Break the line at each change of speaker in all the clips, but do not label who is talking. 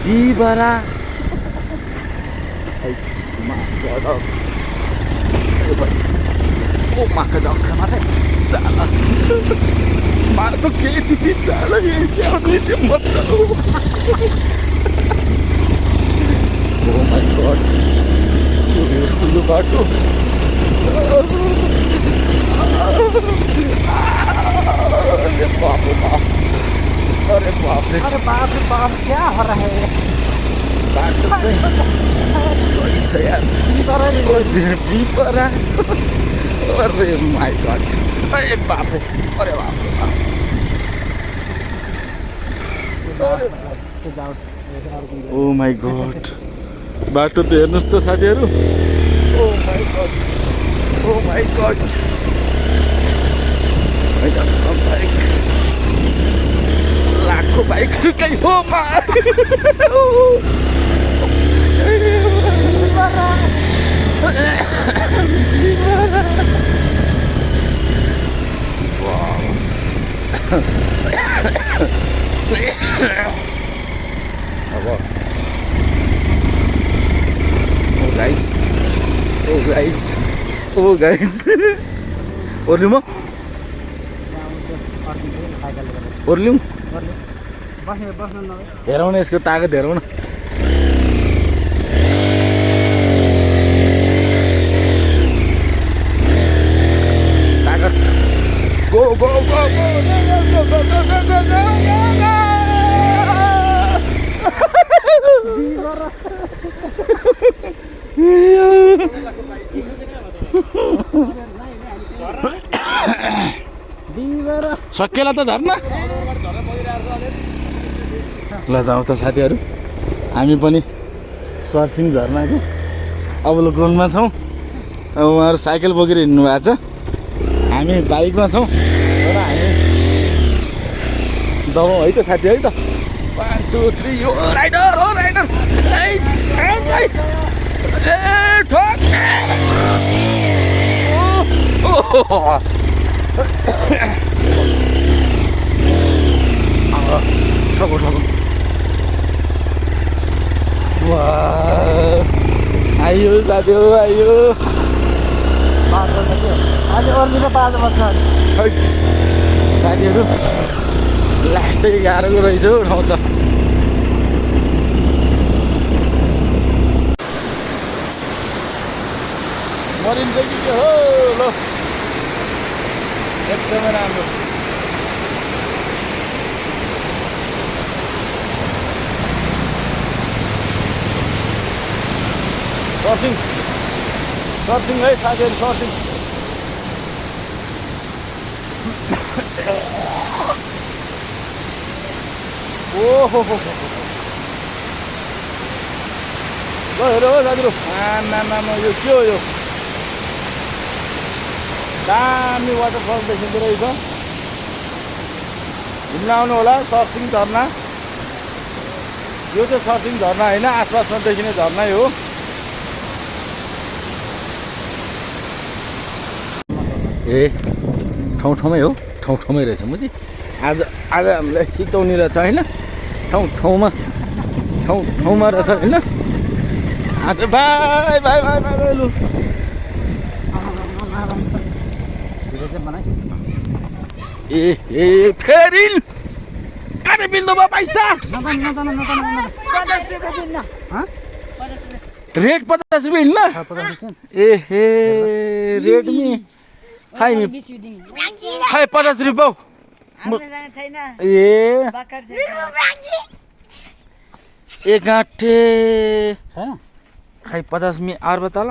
बिबरा ओ माका दखा मारे साला मार तो के थी साला ऐसे आदमी से मत चलो ओ माय गॉड ये स्कूल बाटो अरे बाप रे बाप अरे बाप रे
क्या हो रहा है
बाटो चाहिँ सही छ यार बिबरा अरे माय गॉड अरे बाप रे अरे बाप रे बाप ओ माय गॉड बाटो त हेर्नुस् त साथीहरु ओ माय गॉड बाइक लाखो बाइक ठुकै हो मा Oh guys ओर्लिउँ ओर्लिउँ हेरौँ न यसको तागत हेरौँ न तागत गो गो गो गो सकेला त झर्ना ल जाउँ त साथीहरु हामी पनि सर्सिङ झर्नाको अबलो गोलमा छौँ अब उहाँहरु साइकल बोकेर हिँड्नु भएको छ हामी बाइकमा छौँ र हामी दबाउँ है त साथी है त 1 2 3 यो राइडर हो राइडर ए ठोक ठगो ठगो आइयो साथी हो आइयो
आज ओर्लिनु बाटो पर्छ
साथीहरु लास्टै गाह्रोको रहेछ हौ ठाउँ त मरिन्छ कि के हो ल एकदमै राम्रो सर्सिङ है साथीहरु सर्सिङ ओहो ल हेर हो साथीहरु आमा यो के हो यो दामी वाटरफल देखिँदो रहेछ घुम्न आउनु होला सर्सिङ झरना यो चाहिँ सर्सिङ झरना होइन आसपासमा देखिने झरनै हो ए ठाउँ ठाउँमै हो ठाउँ ठाउँमै रहेछ मुजी आज हामीलाई सिकाउने रहेछ होइन ठाउँ ठाउँमा रहेछ होइन आज बाई बाई बाई बाई लु ए फेरि कति बिन्दु भयो पैसा रेट 50 रुपियाँ हिँड्न ए रेडमी खाइ 50 रुपियाँ ए एक आँटे खाइ 50 में अर्ब तल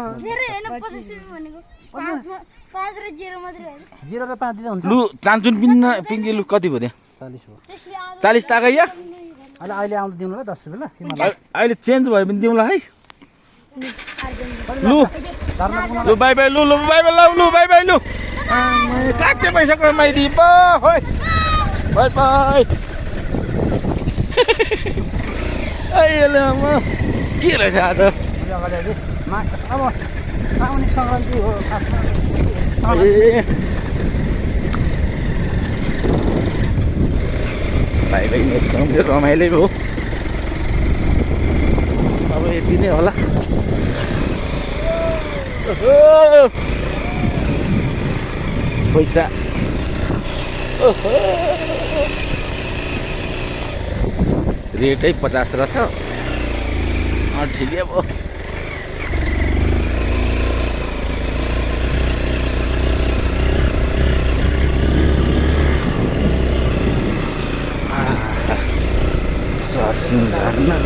लु चान्चुन पिङ्गी लु कति भयो त्यहाँ 40 ताका या
अहिले आउँदा दिउँला 10 रुपियाँ ल
अहिले चेन्ज भयो भने दिउँला है लु लु बाई बाई लु लु बाई बाई लु बाई बाई लु काट्ने पैसा कमाइदिए पो बाई बाई अहिले के रहेछ आज
अब साउने संक्रान्ति हो
भाइ भाइ एकदम रमाइलो हो अब यति नै होला पैसा रेटै 50 रहेछ ठिकै भयो सरसिङ झर्ना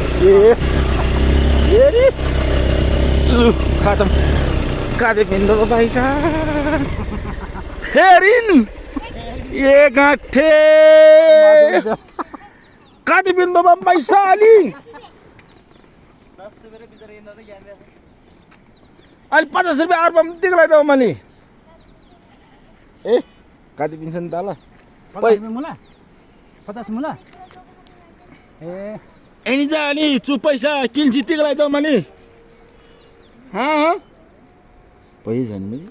खतम काँधे पिन्दो पैसा फेरिन ए गाँठे काँधे पिन्दोमा पैसा अलि अहिले 50 रुपियाँ अर्को दिएको त मैले ए काँधे पिन्छ नि त ल
50 मुला ए
एनी जा अनि चु पैसा किन जितेको त मैले पैसा छैन मैले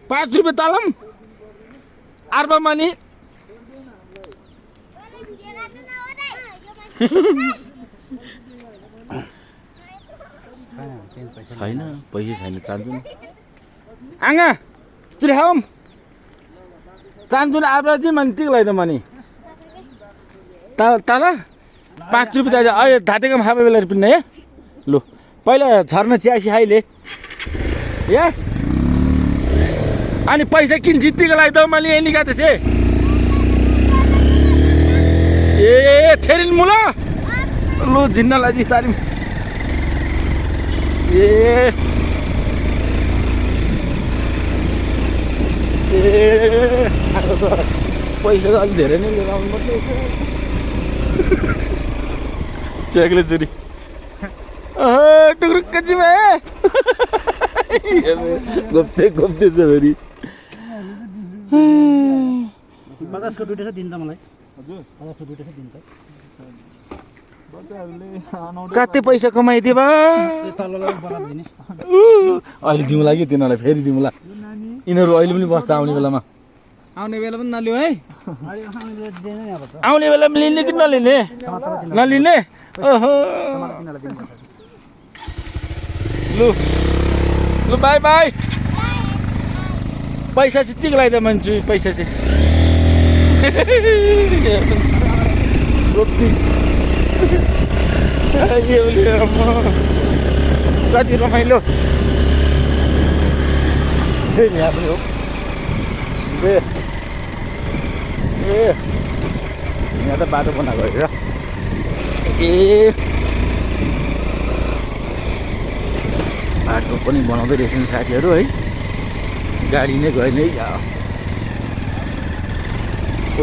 5 रुपियाँ तालम अर्बा मानी छैन पैसा छैन चान्छु आँगा चिहाम चान्छु आब्रा चाहिँ मैले तिक लगाइदिउँ भने तल 5 रुपियाँ चाहिन्छ अहिले धातेको खाएको बेला पिन्ने है लु पहिला झर्न चियासी खाइले ए अनि पैसा किन जित्तीको लागि त मैले यही निकाल्दै थिएँ ए थेरिन मुला लु झिन्नलाई चाहिँ तारिम ए पैसा त अलिक धेरै नै लिएर आउनु पर्ने चेकले चुरी टुक्रुक्क चाहिँ भए गोप्ते गोप्ते छ फेरि
50 को दुईटा छ दिन्छ मलाई हजुर 50 को दुईटा छ दिन्छ
कति पैसा कमाइदिए बा
तललाई बनाइ दिने
अहिले दिउँला कि तिनीहरूलाई फेरि दिउँला यिनीहरू अहिले पनि बस्दा आउने बेलामा
आउने बेला पनि नलियो है
आउने बेला पनि लिने कि नलिने नलिने ओहो लु लु बाई बाई पैसा चाहिँ तिक लगाइदियो मान्छु पैसा चाहिँ कति रमाइलो यहाँ पनि हो ए यहाँ त बाटो बनाएको हेर ए बाटो पनि बनाउँदै रहेछ नि साथीहरू है गाडी नै गयो नि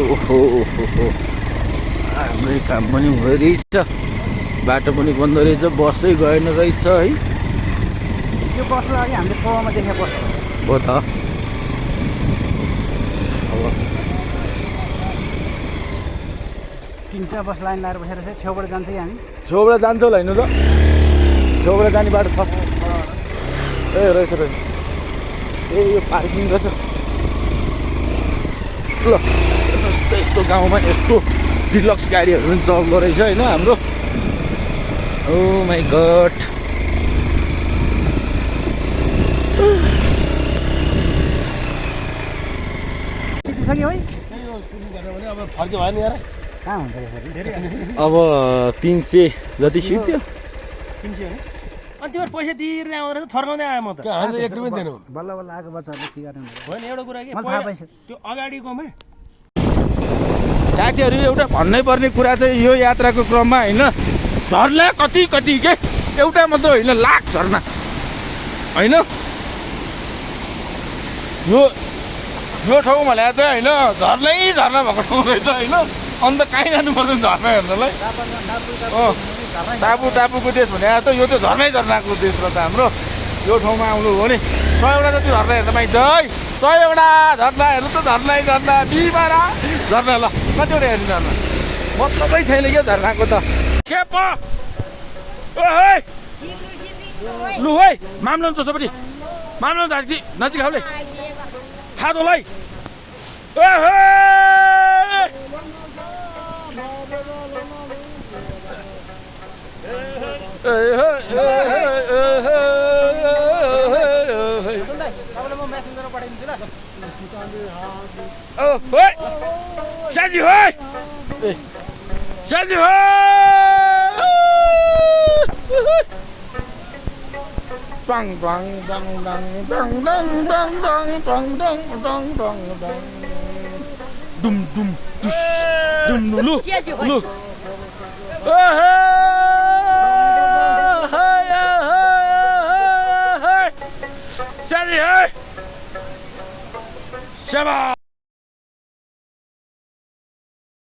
ओहो हाम्रै काम पनि हुँदो रहेछ बाटो पनि बन्द रहेछ बसै गएन रहेछ है
यो बसलाई अघि हामीले पवामा देखेको बस
हो त अब
3टा बस लाइन लाएर बसेर चाहिँ छेउबाट जान्छ कि हामी
छेउबाट जान्छ होला हिँड्नु त छेउबाट जाने बाटो छ ए रहेछ रहेछ ए यो पार्किङ रहेछ ल यस्तो गाउँमा यस्तो डिलक्स गाडीहरू पनि चल्दो रहेछ होइन हाम्रो ओ माई गड
सिकिसक्यो है कहाँ हुन्छ
अब 300 जति सिक्थ्यो
300 अनि तिम्रो पैसा दिएर आउँदा थर्काउँदै आएँ म त
बल्ल बल्ल आएको बच्चाहरूले के गर्ने
होइन एउटा कुरा के
मलाई थाहा पाइसक्यो
त्यो अगाडिकोमा
साथीहरू एउटा भन्नै पर्ने कुरा चाहिँ यो यात्राको क्रममा होइन झर्ना कति कति के एउटा मात्र होइन लाख झर्ना होइन यो ठाउँ भने चाहिँ होइन झर्नै झर्ना भएको ठाउँ रहेछ होइन अन्त कहीँ जानु पर्दैन झर्ना हेर्नलाई टापुको देश भने त यो त झर्नै झर्नाको देश रहेछ हाम्रो यो ठाउँमा आउनु हो भने 100 वटा जति झर्ना हेर्न पाइन्छ है 100 वटा झर्ना हेर्नु त झर्नै झर्ना बिमारा झर्ना ल कतिवटा हेर्नु झर्ना मतलबै छैन क्या झर्नाको त खेप ओहे लु है मामला जसोपट्टि मामला नजिक खाउले खादोलाई ओहे
सुन्दै तपाईँलाई म मेसेन्जरमा पठाइदिन्छु ल
साथी हो साथी हो Bang bang bang bang bang bang bang bang bang bang bang bang bang dum dum dush dum lu lu Charlie hey Shaba